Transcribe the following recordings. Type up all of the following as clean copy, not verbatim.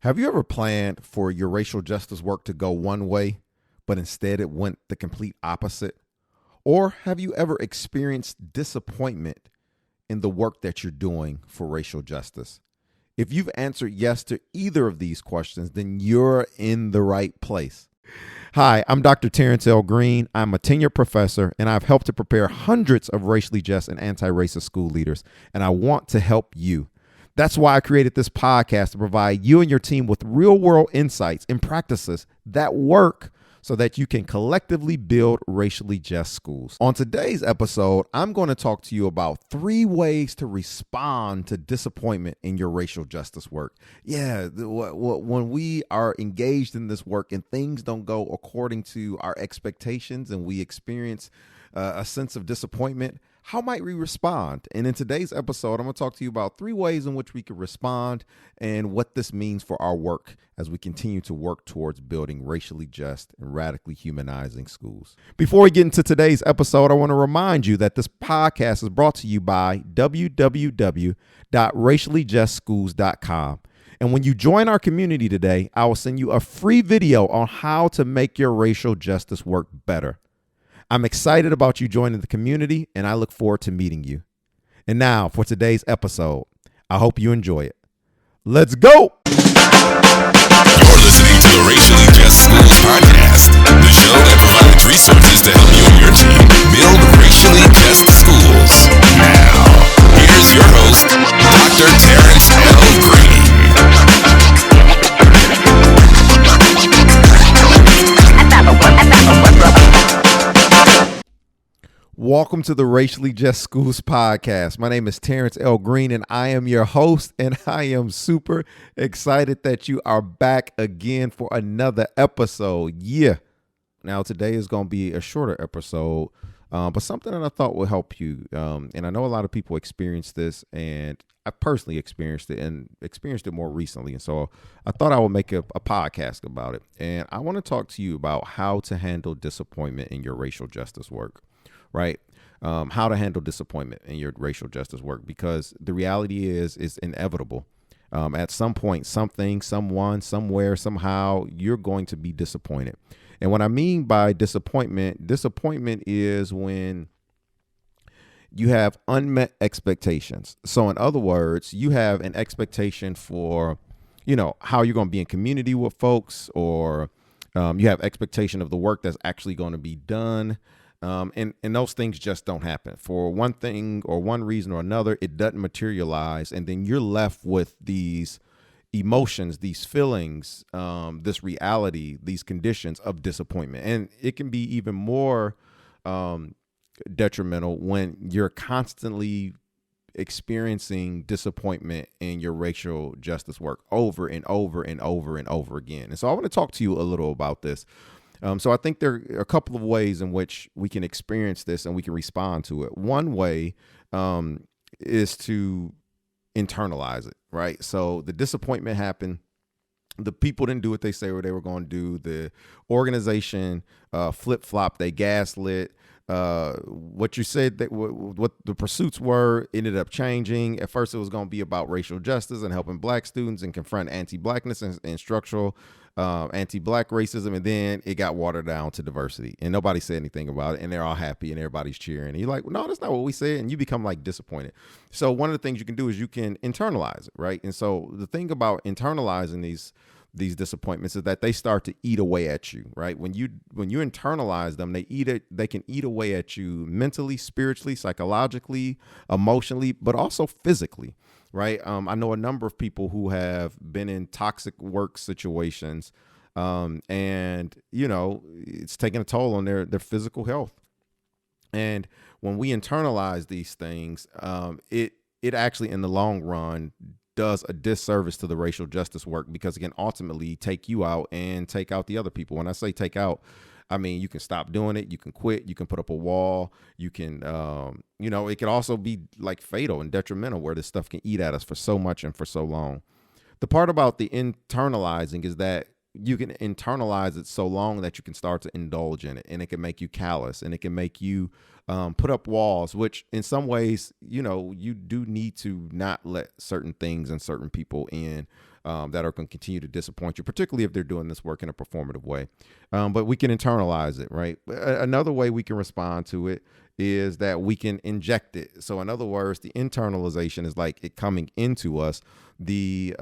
Have you ever planned for your racial justice work to go one way, but instead it went the complete opposite? Or have you ever experienced disappointment in the work that you're doing for racial justice? If you've answered yes to either of these questions, then you're in the right place. Hi, I'm Dr. Terrance L. I'm a tenured professor, and I've helped to prepare hundreds of racially just and anti-racist school leaders, and I want to help you. That's why I created this podcast to provide you and your team with real-world insights and practices that work so that you can collectively build racially just schools. On today's episode, I'm going to talk to you about 3 ways to respond to disappointment in your racial justice work. Yeah, when we are engaged in this work and things don't go according to our expectations and we experience a sense of disappointment, how might we respond? And in today's episode, I'm going to talk to you about 3 ways in which we can respond and what this means for our work as we continue to work towards building racially just and radically humanizing schools. Before we get into today's episode, I want to remind you that this podcast is brought to you by www.raciallyjustschools.com. And when you join our community today, I will send you a free video on how to make your racial justice work better. I'm excited about you joining the community, and I look forward to meeting you. And now for today's episode. I hope you enjoy it. Let's go! You're listening to the Racially Just Schools podcast, the show that provides resources to help you and your team build racially just schools. Now, here's your host, Dr. Terrance L. Welcome to the Racially Just Schools podcast. My name is Terrance L. and I am your host, and I am super excited that you are back again for another episode. Yeah. Now, today is going to be a shorter episode, but something that I thought would help you. And I know a lot of people experience this, and I personally experienced it more recently. And so I thought I would make a podcast about it. And I want to talk to you about how to handle disappointment in your racial justice work. Right. How to handle disappointment in your racial justice work, because the reality is inevitable. At some point, something, someone, somewhere, somehow, you're going to be disappointed. And what I mean by disappointment is when you have unmet expectations. So in other words, you have an expectation for, how you're going to be in community with folks, or you have expectation of the work that's actually going to be done. And those things just don't happen. For one thing or one reason or another, it doesn't materialize. And then you're left with these emotions, these feelings, this reality, these conditions of disappointment. And it can be even more detrimental when you're constantly experiencing disappointment in your racial justice work over and over and over and over again. And so I want to talk to you a little about this. So I think there are a couple of ways in which we can experience this and we can respond to it. One way is to internalize it, right? So the disappointment happened. The people didn't do what they say what they were going to do. The organization flip-flopped, they gaslit. What you said, that what the pursuits were ended up changing. At first, it was going to be about racial justice and helping Black students and confront anti-Blackness and structural anti-Black racism, and then it got watered down to diversity, and nobody said anything about it, and they're all happy and everybody's cheering, and you're like, well, no, that's not what we said, and you become like disappointed. So one of the things you can do is you can internalize it, right? And so the thing about internalizing these disappointments is that they start to eat away at you, right? When you internalize them, they can eat away at you mentally, spiritually, psychologically, emotionally, but also physically, right? I know a number of people who have been in toxic work situations, and it's taking a toll on their physical health. And when we internalize these things, it actually in the long run does a disservice to the racial justice work, because it can ultimately take you out and take out the other people. When I say take out, I mean, you can stop doing it. You can quit. You can put up a wall. You can, it can also be like fatal and detrimental, where this stuff can eat at us for so much and for so long. The part about the internalizing is that you can internalize it so long that you can start to indulge in it, and it can make you callous, and it can make you put up walls, which in some ways, you do need to not let certain things and certain people in that are going to continue to disappoint you, particularly if they're doing this work in a performative way. But we can internalize it, right? Another way we can respond to it is that we can inject it. So in other words, the internalization is like it coming into us. The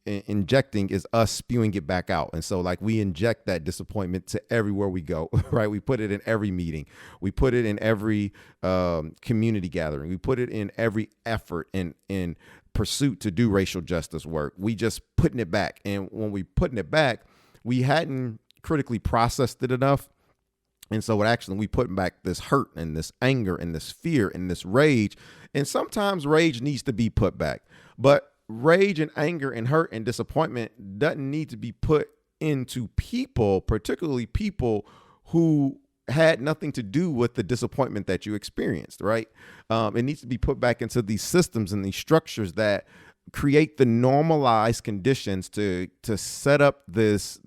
injecting is us spewing it back out. And so like we inject that disappointment to everywhere we go, right? We put it in every meeting. We put it in every community gathering. We put it in every effort in pursuit to do racial justice work. We just putting it back. And when we putting it back, we hadn't critically processed it enough. And so we putting back this hurt and this anger and this fear and this rage. And sometimes rage needs to be put back. But rage and anger and hurt and disappointment doesn't need to be put into people, particularly people who had nothing to do with the disappointment that you experienced, right? It needs to be put back into these systems and these structures that create the normalized conditions to set up this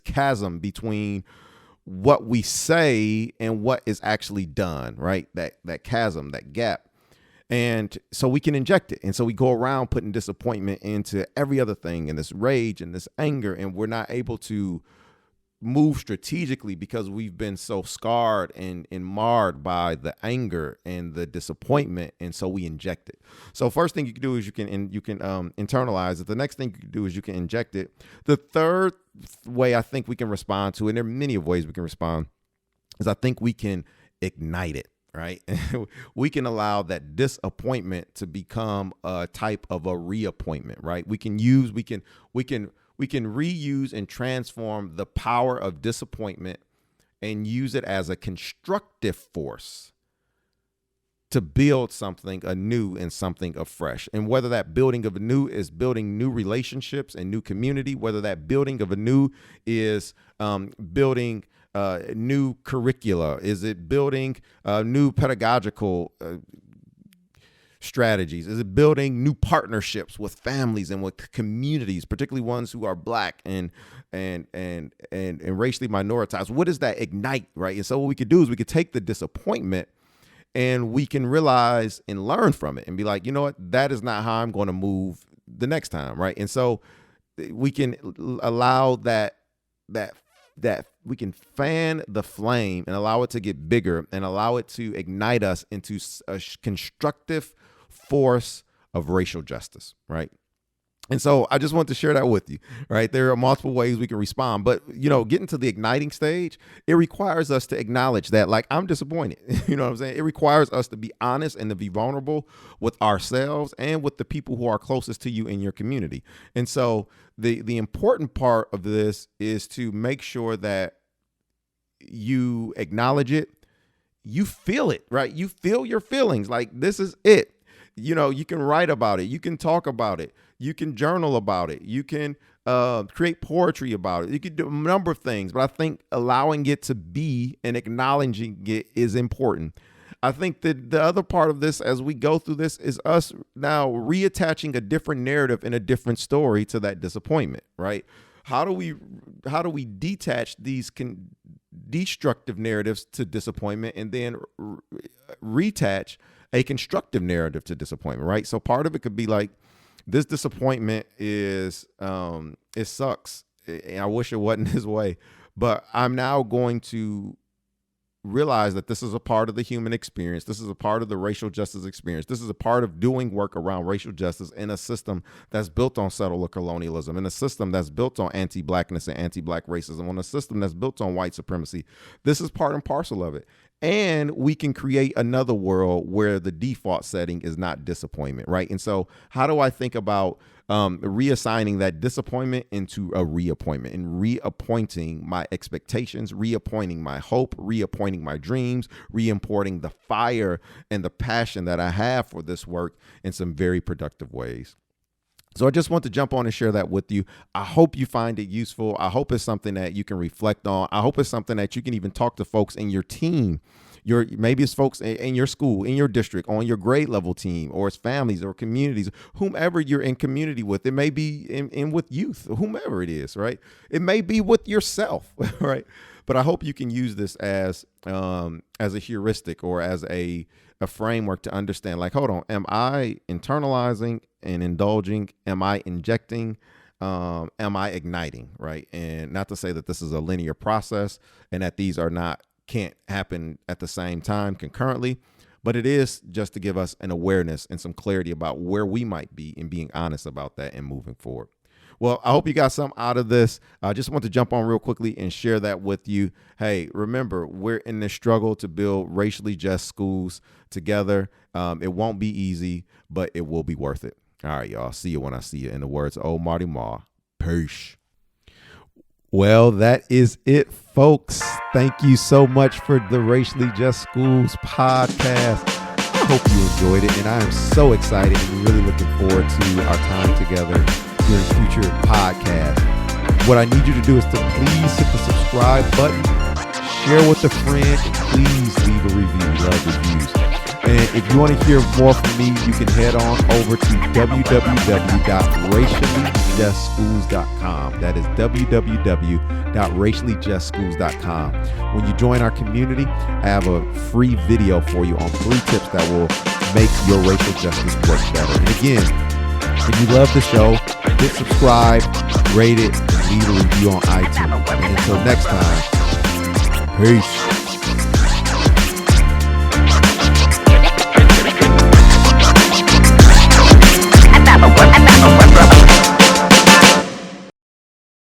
chasm between what we say and what is actually done, right? That chasm, that gap. And so we can inject it. And so we go around putting disappointment into every other thing and this rage and this anger, and we're not able to move strategically because we've been so scarred and marred by the anger and the disappointment. And so we inject it. So first thing you can do is you can internalize it. The next thing you can do is you can inject it. The third way I think we can respond to it, and there are many of ways we can respond, is I think we can ignite it. Right. We can allow that disappointment to become a type of a reappointment. Right. We can reuse and transform the power of disappointment and use it as a constructive force to build something anew and something afresh. And whether that building of anew is building new relationships and new community, whether that building of anew is building new curricula, is it building new pedagogical strategies? Is it building new partnerships with families and with communities, particularly ones who are Black and racially minoritized? What does that ignite, right? And so what we could do is we could take the disappointment and we can realize and learn from it and be like, you know what, that is not how I'm going to move the next time, right? And so we can allow that we can fan the flame and allow it to get bigger and allow it to ignite us into a constructive force of racial justice, right? And so I just want to share that with you, right? There are multiple ways we can respond, but getting to the igniting stage, it requires us to acknowledge that, like, I'm disappointed. You know what I'm saying? It requires us to be honest and to be vulnerable with ourselves and with the people who are closest to you in your community. And so the important part of this is to make sure that you acknowledge it, you feel it, right? You feel your feelings. Like, this is it. You can write about it. You can talk about it. You can journal about it. You can create poetry about it. You can do a number of things, but I think allowing it to be and acknowledging it is important. I think that the other part of this, as we go through this, is us now reattaching a different narrative and a different story to that disappointment, right? How do we detach these destructive narratives to disappointment and then retach a constructive narrative to disappointment, right? So part of it could be like, this disappointment is, it sucks. I wish it wasn't this way, but I'm now going to realize that this is a part of the human experience. This is a part of the racial justice experience. This is a part of doing work around racial justice in a system that's built on settler colonialism, in a system that's built on anti-Blackness and anti-Black racism, on a system that's built on white supremacy. This is part and parcel of it. And we can create another world where the default setting is not disappointment, right? And so how do I think about reassigning that disappointment into a reappointment and reappointing my expectations, reappointing my hope, reappointing my dreams, reimporting the fire and the passion that I have for this work in some very productive ways? So I just want to jump on and share that with you. I hope you find it useful. I hope it's something that you can reflect on. I hope it's something that you can even talk to folks in your team. Maybe it's folks in your school, in your district, on your grade level team, or it's families or communities, whomever you're in community with. It may be in with youth, whomever it is, right? It may be with yourself, right? But I hope you can use this as a heuristic or as a framework to understand, like, hold on, am I internalizing and indulging? Am I injecting? am I igniting, right? And not to say that this is a linear process and that these can't happen at the same time concurrently, but it is just to give us an awareness and some clarity about where we might be and being honest about that and moving forward. Well, I hope you got something out of this. I just want to jump on real quickly and share that with you. Hey, remember, we're in this struggle to build racially just schools together. It won't be easy, but it will be worth it. All right, y'all. See you when I see you. In the words of old Marty Marr. Peace. Well, that is it, folks. Thank you so much for the Racially Just Schools podcast. I hope you enjoyed it, and I am so excited and really looking forward to our time together during future podcasts. What I need you to do is to please hit the subscribe button, share with a friend, and please leave a review. Love reviews. And if you want to hear more from me, you can head on over to www.raciallyjustschools.com. That is www.raciallyjustschools.com. When you join our community, I have a free video for you on 3 tips that will make your racial justice work better. And again, if you love the show, hit subscribe, rate it, and leave a review on iTunes. And until next time, peace.